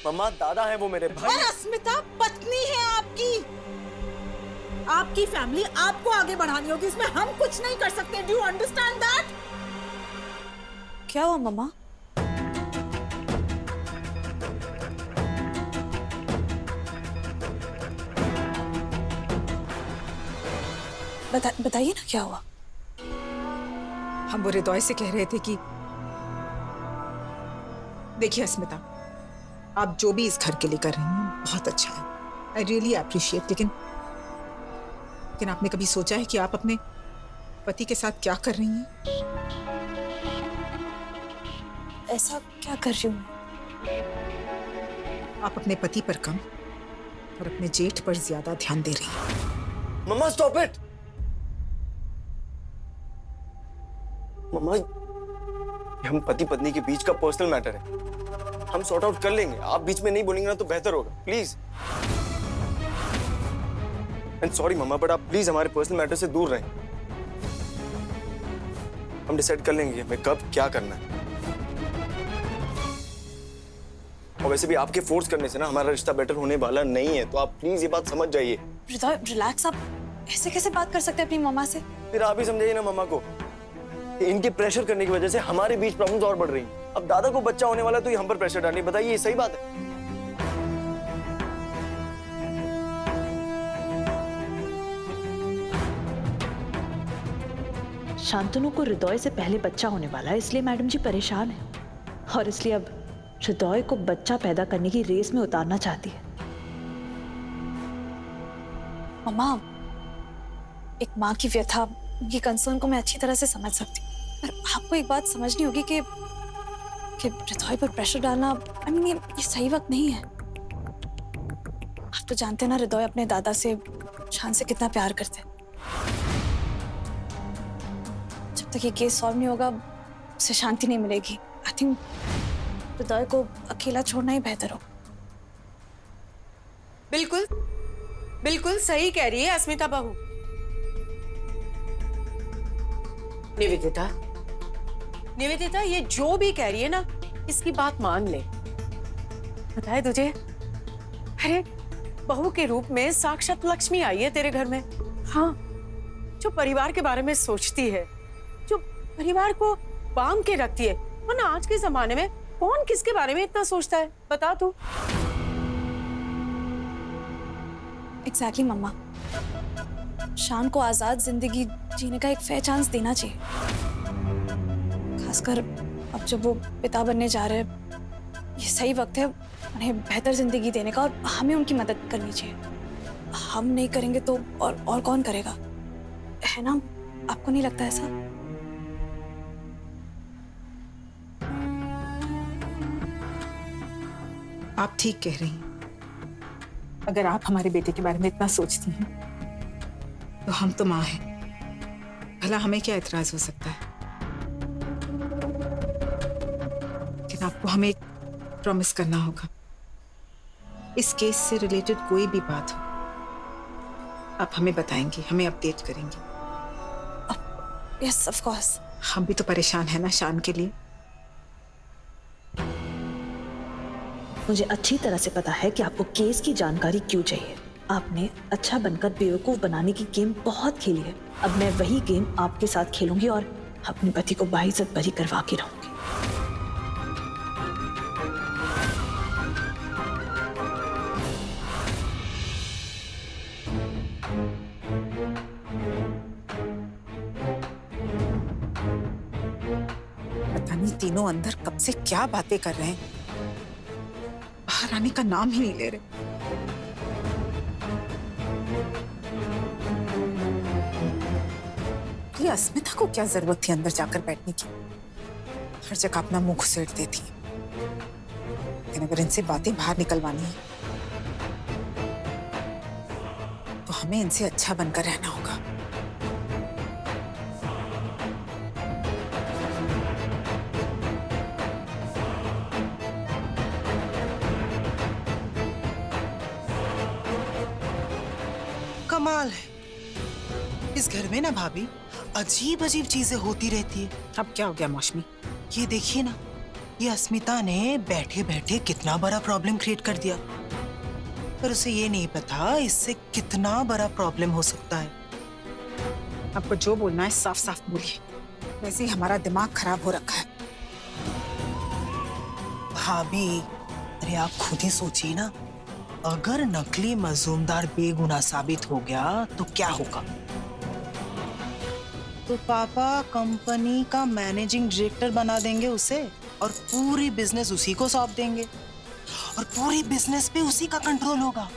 मम्मा दादा है वो मेरे भाई। और अस्मिता पत्नी है आपकी। आपकी फैमिली आपको आगे बढ़ानी होगी, इसमें हम कुछ नहीं कर सकते। Do you understand that? क्या हुआ मम्मा? बताइए ना क्या हुआ। हम वो हृदय से कह रहे थे कि देखिए अस्मिता, आप जो भी इस घर के लिए कर रही हैं बहुत अच्छा है, आई रियली अप्रिशिएट। लेकिन आपने कभी सोचा है कि आप अपने पति के साथ क्या कर रही हैं? ऐसा क्या कर रही हूँ? आप अपने पति पर कम और अपने जेठ पर ज्यादा ध्यान दे रही हैं। मम्मा स्टॉप इट। मम्मा ये हम पति पत्नी के बीच का पर्सनल मैटर है, हम सॉर्ट आउट कर लेंगे। आप बीच में नहीं बोलेंगे ना तो बेहतर होगा, please. And sorry mamma, but आप प्लीज हमारे पर्सनल मैटर से दूर रहें। हम डिसाइड कर लेंगे हमें कब क्या करना है। और वैसे भी आपके फोर्स करने से ना हमारा रिश्ता बेटर होने वाला नहीं है, तो आप प्लीज ये बात समझ जाइए। हृदय रिलैक्स, आप ऐसे कैसे बात कर सकते हैं अपनी मम्मा से? फिर आप ही समझाइए ना मम्मा को। इनके प्रेशर करने की वजह से हमारे बीच प्रॉब्लम्स और बढ़ रही हैं। अब दादा को बच्चा होने वाला है तो ये हम पर प्रेशर डालनी, बताइए ये सही बात है? शांतनु को हृदय से पहले बच्चा होने वाला है, इसलिए मैडम जी परेशान है और इसलिए अब हृदय को बच्चा पैदा करने की रेस में उतारना चाहती है। मम्मा, एक माँ की व्यथा, उनकी कंसर्न को मैं अच्छी तरह से समझ सकती हूँ, पर आपको एक बात समझनी होगी कि हृदय पर प्रेशर डालना, आई मीन ये सही वक्त नहीं है। आप तो जानते हैं ना हृदय अपने दादा से, शान से कितना प्यार करते हैं। जब तक ये केस सॉल्व नहीं होगा उसे शांति नहीं मिलेगी। आई थिंक हृदय को अकेला छोड़ना ही बेहतर हो। बिल्कुल बिल्कुल सही कह रही है अस्मिता बहू। निवेदिता, निवेदिता ये जो भी कह रही है ना, इसकी बात मान ले। पता है तुझे, अरे बहू के रूप में साक्षात लक्ष्मी आई है तेरे घर में। हाँ, जो परिवार के बारे में सोचती है, जो परिवार को बांध के रखती है। वरना आज के जमाने में कौन किसके बारे में इतना सोचता है, बता तू। एग्जैक्टली मम्मा, शान को आजाद जिंदगी जीने का एक फेयर चांस देना चाहिए। खासकर अब जब वो पिता बनने जा रहे हैं, ये सही वक्त है उन्हें बेहतर जिंदगी देने का, और हमें उनकी मदद करनी चाहिए। हम नहीं करेंगे तो और कौन करेगा, है ना? आपको नहीं लगता ऐसा? आप ठीक कह रही हैं। अगर आप हमारे बेटे के बारे में इतना सोचती हैं तो हम तो माँ हैं, भला हमें क्या एतराज हो सकता है। लेकिन आपको हमें एक प्रॉमिस करना होगा, इस केस से रिलेटेड कोई भी बात हो आप हमें बताएंगी, हमें अपडेट करेंगी। Yes of course. हम भी तो परेशान है ना शान के लिए। मुझे अच्छी तरह से पता है कि आपको केस की जानकारी क्यों चाहिए। आपने अच्छा बनकर बेवकूफ बनाने की गेम बहुत खेली है। अब मैं वही गेम आपके साथ खेलूंगी और अपने पति को बाइज्जत बरी करवा के रहूंगी। पता नहीं तीनों अंदर कब से क्या बातें कर रहे हैं, बाहर आने का नाम ही नहीं ले रहे। ये अस्मिता को क्या जरूरत थी अंदर जाकर बैठने की, हर जगह अपना मुंह घुसेड़ देती है। लेकिन अगर इनसे बातें बाहर निकलवानी है तो हमें इनसे अच्छा बनकर रहना होगा। कमाल है, इस घर में ना भाभी अजीब अजीब चीजें होती रहती है। अब क्या हो गया मौसमी? ये देखिए ना, ये अस्मिता ने बैठे बैठे कितना बड़ा प्रॉब्लम क्रिएट कर दिया, पर उसे ये नहीं पता इससे कितना बड़ा प्रॉब्लम हो सकता है। आपको जो बोलना है साफ साफ बोलिए, वैसे ही हमारा दिमाग खराब हो रखा है। भाभी, अरे आप खुद ही सोचिए ना, अगर नकली मजूमदार बेगुनाह साबित हो गया तो क्या होगा? तो पापा कंपनी का मैनेजिंग डायरेक्टर बना देंगे उसे और पूरी बिजनेस उसी को सौंप देंगे और पूरी बिजनेस पे उसी का कंट्रोल होगा।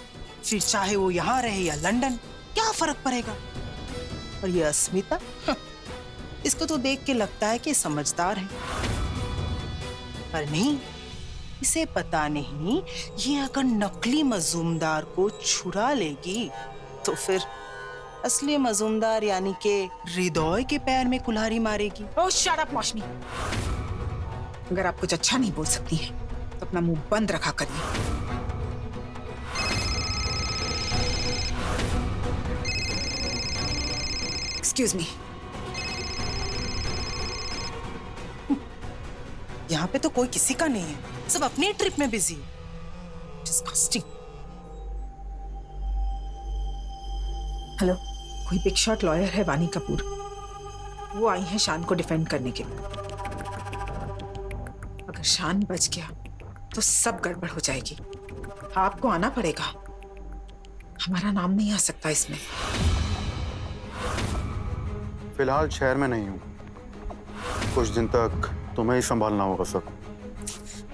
फिर चाहे वो यहाँ रहे या लंदन, क्या फर्क पड़ेगा? और ये अस्मिता, इसको तो देख के लगता है कि समझदार है, पर नहीं, इसे पता नहीं ये अगर नकली मजूमदार को छुड़ा लेगी तो फिर असली मजूमदार यानी के हृदय के पैर में कुल्हाड़ी मारेगी। ओह शट अप मौसमी, अगर आप कुछ अच्छा नहीं बोल सकती है तो अपना मुंह बंद रखा करिए। एक्सक्यूज मी, यहाँ पे तो कोई किसी का नहीं है, सब अपनी ट्रिप में बिजी है। डिस्गस्टिंग। हेलो, कोई बिग शॉट लॉयर है वानी कपूर, वो आई है शान को डिफेंड करने के लिए। अगर शान बच गया तो सब गड़बड़ हो जाएगी। आपको आना पड़ेगा, हमारा नाम नहीं आ सकता इसमें। फिलहाल शहर में नहीं हूँ, कुछ दिन तक तुम्हें ही संभालना होगा सब।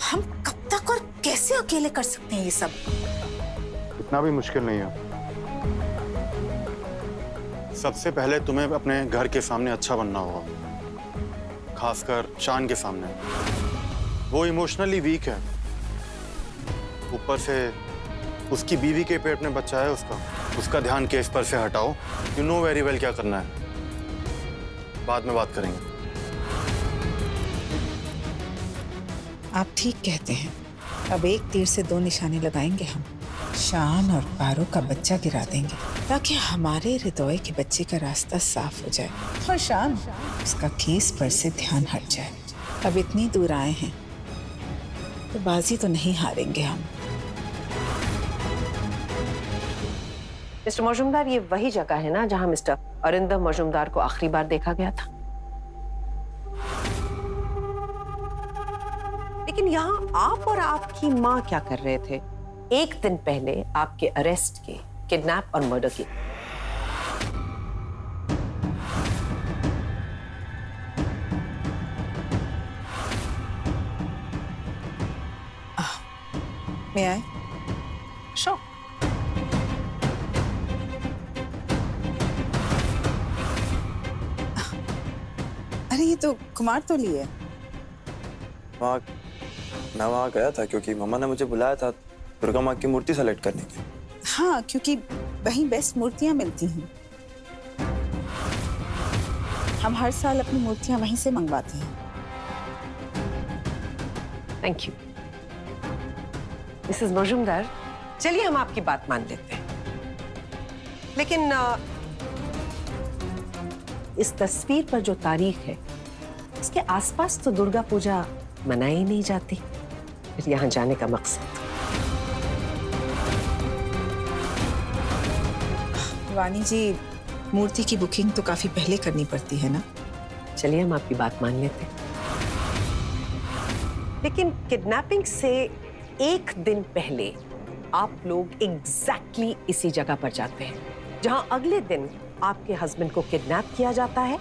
हम कब तक और कैसे अकेले कर सकते हैं ये सब? इतना भी मुश्किल नहीं है। सबसे पहले तुम्हें अपने घर के सामने अच्छा बनना होगा, खासकर शान के सामने। वो इमोशनली वीक है, ऊपर से उसकी बीवी के पेट में बच्चा है उसका ध्यान केस पर से हटाओ। यू नो वेरी वेल क्या करना है, बाद में बात करेंगे। आप ठीक कहते हैं, अब एक तीर से दो निशाने लगाएंगे हम। शान और पारो का बच्चा गिरा देंगे ताकि हमारे हृदय के बच्चे का रास्ता साफ हो जाए और शान उसका केस पर से ध्यान हट जाए। अब इतनी दूर आए हैं तो बाजी तो नहीं हारेंगे हम। मिस्टर मजूमदार, ये वही जगह है ना जहां मिस्टर अरिंदम मजूमदार को आखिरी बार देखा गया था? लेकिन यहाँ आप और आपकी माँ क्या कर रहे थे एक दिन पहले आपके अरेस्ट के, किडनैप और मर्डर के? मैं आए? शो अरे ये तो कुमार तो लिए। मैं वहाँ गया था क्योंकि मम्मा ने मुझे बुलाया था दुर्गा माँ की मूर्ति सेलेक्ट करने के लिए। हाँ, क्योंकि वहीं बेस्ट मूर्तियां मिलती हैं। हम हर साल अपनी मूर्तियां वहीं से मंगवाते हैं। Thank you Mrs Majumdar. चलिए हम आपकी बात मान लेते हैं, लेकिन इस तस्वीर पर जो तारीख है इसके आसपास तो दुर्गा पूजा मनाई ही नहीं जाती, फिर यहाँ जाने का मकसद? वानी जी, मूर्ति की बुकिंग तो काफी पहले करनी पड़ती है ना। चलिए हम आपकी बात मान लेते हैं, लेकिन किडनैपिंग से एक दिन पहले आप लोग एग्जैक्टली इसी जगह पर जाते हैं जहां अगले दिन आपके हस्बैंड को किडनैप किया जाता है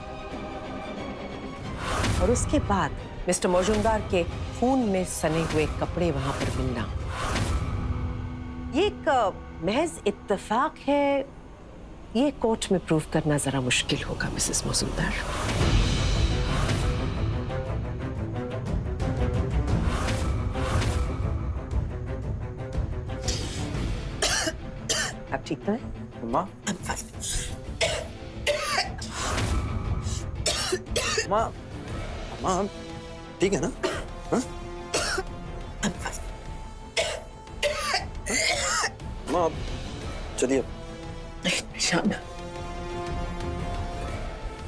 और उसके बाद मिस्टर मजूमदार के खून में सने हुए कपड़े वहां पर मिलना। ये एक महज इत्तेफाक है, ये कोर्ट में प्रूव करना जरा मुश्किल होगा मिसेस मजूमदार। आप ठीक तो हैं? माँ, माँ, माँ, ठीक है ना? हाँ? माँ, चलिए। शान,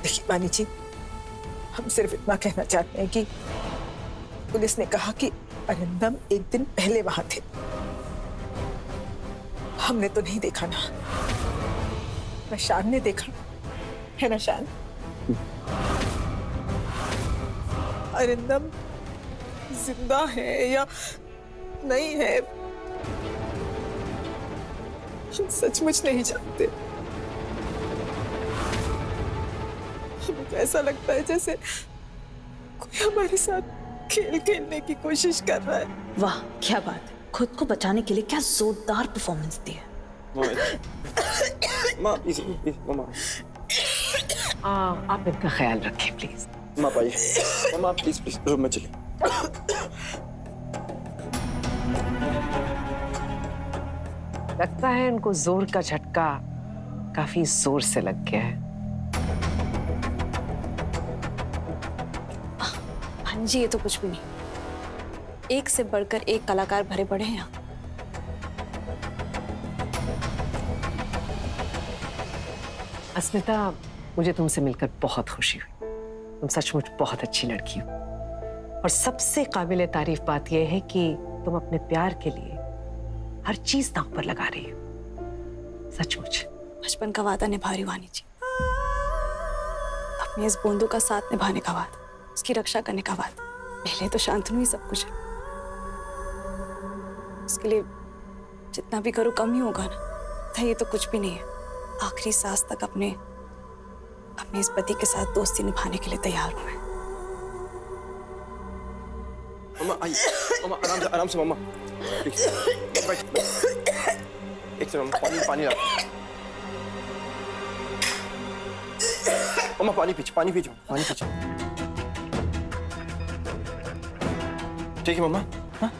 देखिए वानी जी, हम सिर्फ इतना कहना चाहते हैं कि पुलिस ने कहा कि अरिंदम एक दिन पहले वहां थे। हमने तो नहीं देखा ना, शान ने देखा है ना शान? अरिंदम जिंदा है या नहीं है हम सचमुच नहीं जानते। हमें ऐसा लगता है जैसे कोई हमारे साथ खेल खेलने की कोशिश कर रहा है। वाह क्या बात है, खुद को बचाने के लिए क्या जोरदार परफॉर्मेंस दी है। माँ मामा आप इनका ख्याल रखें प्लीज। माँ पाइए, मामा प्लीज प्लीज रूम में चलिए। लगता है इनको जोर का झटका काफी जोर से लग गया है। हाँ जी, ये तो कुछ भी नहीं। एक से बढ़कर एक कलाकार भरे पड़े हैं यहाँ। अस्मिता, मुझे तुमसे मिलकर बहुत खुशी हुई। तुम सचमुच बहुत अच्छी लड़की हो और सबसे काबिले तारीफ बात यह है कि तुम अपने प्यार के लिए हर चीज दांव पर लगा रही हो। सचमुच बचपन का वादा निभा रही वानी जी, अपने इस बूंदों का साथ निभाने का वादा, उसकी रक्षा करने का वादा। पहले तो शांतनु ही सब कुछ है, उसके लिए जितना भी करो कम ही होगा ना। था ये तो कुछ भी नहीं है। आखिरी सांस तक अपने इस पति के साथ दोस्ती निभाने के लिए तैयार हूं मैं। मामा आइए, मामा आराम से मामा। एक सेकंड, पानी ला। मामा पानी पीछे। ठीक है मामा। हाँ?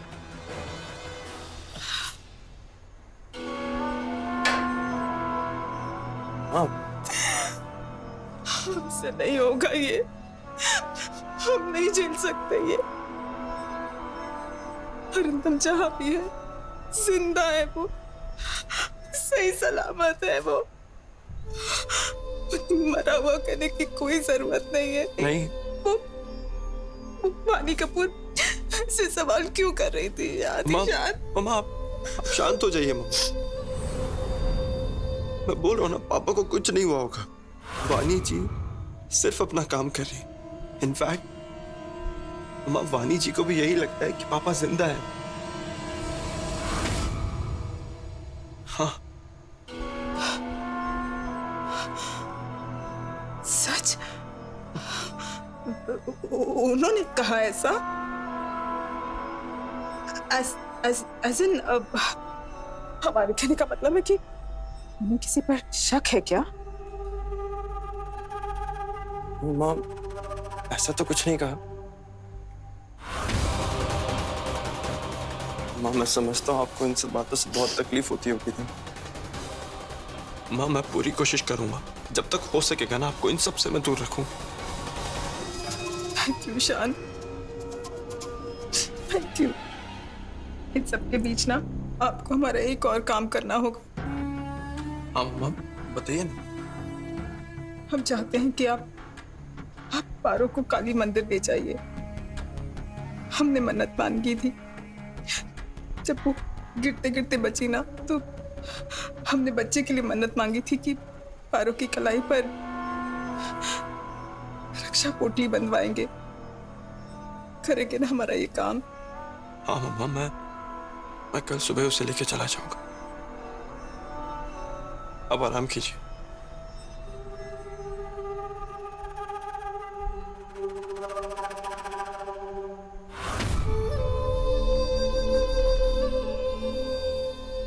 हमसे नहीं होगा ये, हम नहीं झेल सकते ये। अरिंदम जहां भी है जिंदा है, वो सही सलामत है। वो मरा हुआ करने की कोई जरूरत नहीं है। नहीं, वो वानी कपूर से सवाल क्यों कर रही थी? मामा आप शांत हो जाइए। मामा मैं बोल रहा हूँ ना, पापा को कुछ नहीं हुआ होगा। वानी जी सिर्फ अपना काम कर रही। इनफैक्ट मामा, वानी जी को भी यही लगता है कि पापा जिंदा है। हाँ सच? उन्होंने कहा ऐसा? हमारे कहने का मतलब है कि उन्हें किसी पर शक है क्या? माँ ऐसा तो कुछ नहीं कहा। माँ मैं समझता हूँ आपको इन सब बातों से बहुत तकलीफ होती होगी थी। माँ मैं पूरी कोशिश करूंगा, जब तक हो सकेगा ना आपको इन सब से मैं दूर रखूं। थैंक यू शान, थैंक यू। इन सब के बीच ना आपको हमारा एक और काम करना होगा। हाँ माँ बताइए ना। हम चाहते हैं कि आप पारो को काली मंदिर ले जाइए। हमने मन्नत मांगी थी, जब वो गिरते गिरते बची ना, तो हमने बच्चे के लिए मन्नत मांगी थी कि पारो की कलाई पर रक्षा पोटली बंधवाएंगे। करेंगे ना हमारा ये काम? हाँ मामा, मैं कल सुबह उसे लेके चला जाऊंगा। अब आराम कीजिए।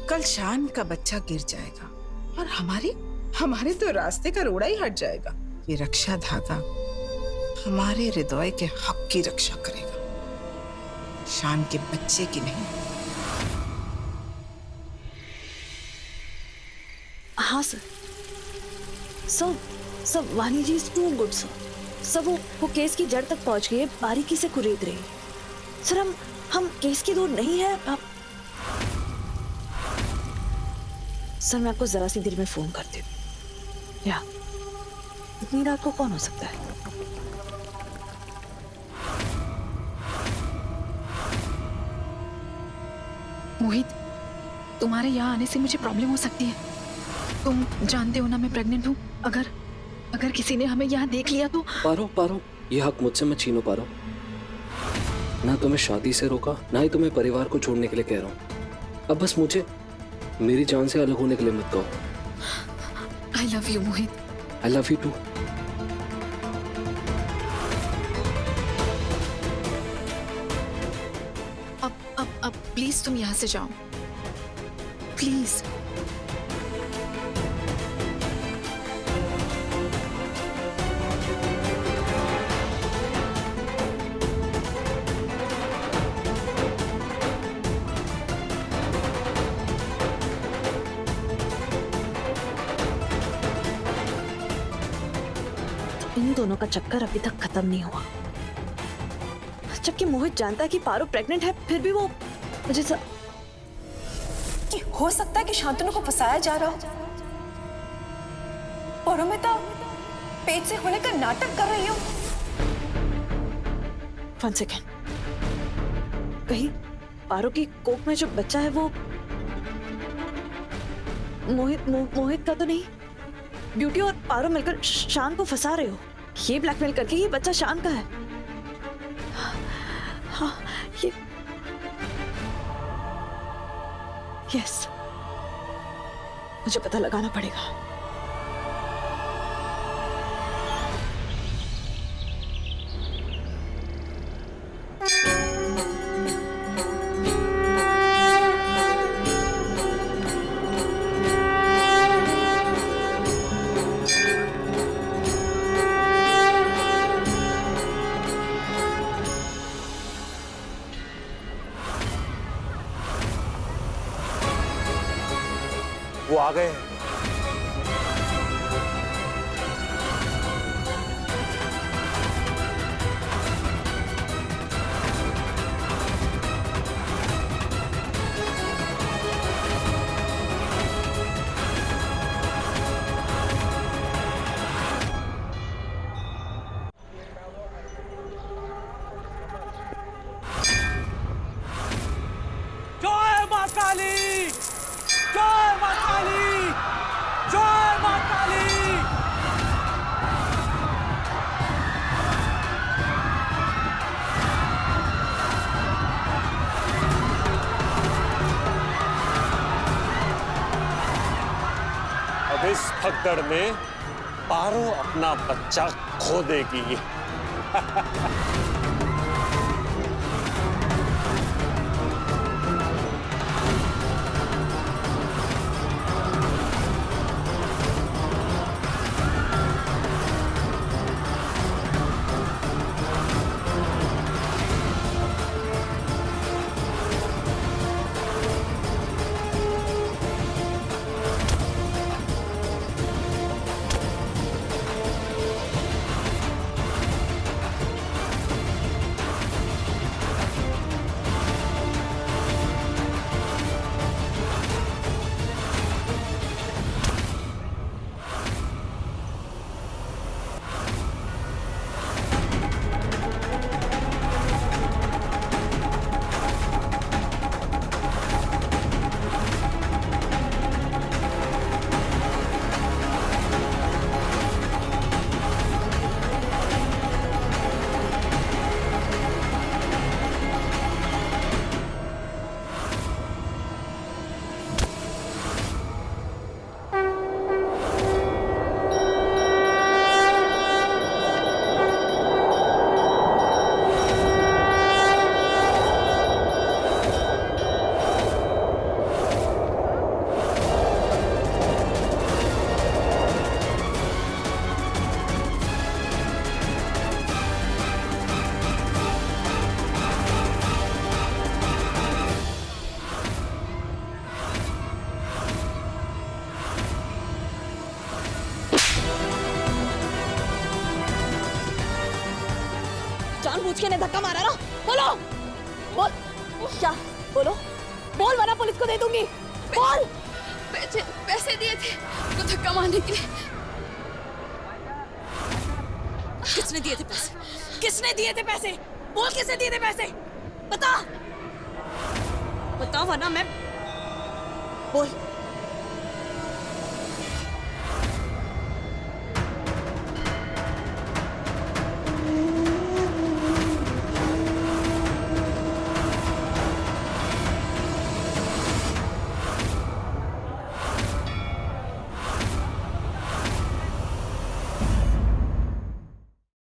कल शान का बच्चा गिर जाएगा और हमारे तो रास्ते का रोड़ा ही हट जाएगा। ये रक्षा धागा हमारे हृदय के हक की रक्षा करेगा, शान के बच्चे की नहीं। हाँ सर, सब वानी जी इज टू गुड सर। सब वो केस की जड़ तक पहुंच गई है, बारीकी से कुरेद रही है। सर हम केस की दूर नहीं है। आप सर, मैं आपको जरा सी देर में फोन करती हूँ। या इतनी रात को कौन हो सकता है? मोहित, तुम्हारे यहाँ आने से मुझे प्रॉब्लम हो सकती है। तुम जानते हो ना मैं प्रेग्नेंट हूँ। अगर किसी ने हमें यहाँ देख लिया तो। पारो, ये हक मुझसे मत छीनो पारो। ना तुम्हें शादी से रोका, ना ही तुम्हें परिवार को छोड़ने के लिए कह रहा हूँ। अब बस मुझे मेरी जान से अलग होने के लिए मत कहो। I love you Mohit. I love you too. अब प्लीज तुम यहाँ से जाओ, प्लीज। इन दोनों का चक्कर अभी तक खत्म नहीं हुआ। जबकि मोहित जानता है कि पारो प्रेग्नेंट है, फिर भी वो मुझे कि हो सकता है कि शांतनु को फंसाया जा रहा हो। परोमिता पेट से होने का नाटक कर रही हो। 1 सेकेंड, कहीं पारो की कोख में जो बच्चा है वो मोहित का तो नहीं? ब्यूटी और पारो मिलकर शान को फंसा रहे हो, ये ब्लैकमेल करके ये बच्चा शान का है। हाँ, ये यस, मुझे पता लगाना पड़ेगा। वो आ गए। जय मां काली, जय मां काली, जय मां काली। अब इस भगदड़ में पारो अपना बच्चा खो देगी। जानबूझ के ने धक्का मारा ना? बोलो, बोल क्या? बोलो, बोल वरना पुलिस को दे दूंगी। बोल। पैसे दिए थे वो धक्का मारने के लिए। किसने दिए थे पैसे? किसने दिए थे पैसे? बोल, किसने दिए थे पैसे? बता। बताओ वरना मैं बोल